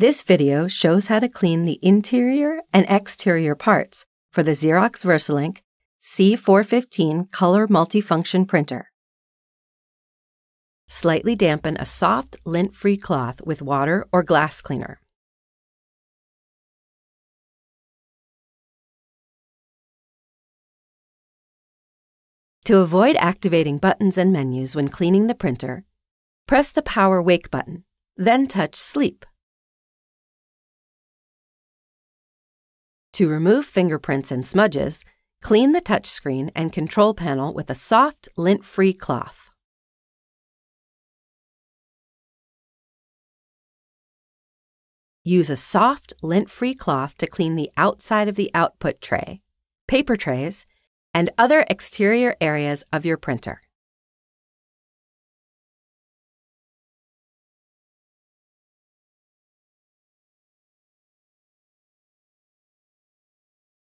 This video shows how to clean the interior and exterior parts for the Xerox VersaLink C415 color multifunction printer. Slightly dampen a soft, lint-free cloth with water or glass cleaner. To avoid activating buttons and menus when cleaning the printer, press the Power Wake button, then touch Sleep. To remove fingerprints and smudges, clean the touchscreen and control panel with a soft, lint-free cloth. Use a soft, lint-free cloth to clean the outside of the output tray, paper trays, and other exterior areas of your printer.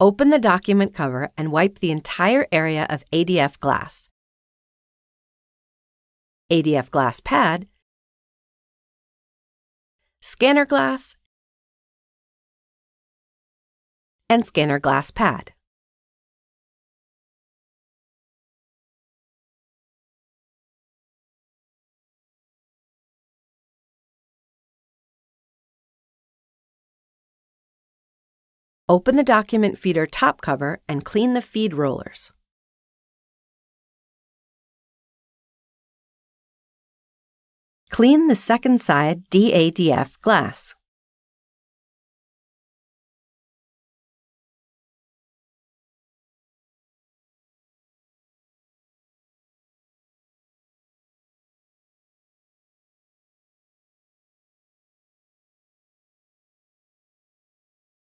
Open the document cover and wipe the entire area of ADF glass, ADF glass pad, scanner glass, and scanner glass pad. Open the document feeder top cover and clean the feed rollers. Clean the second side DADF glass.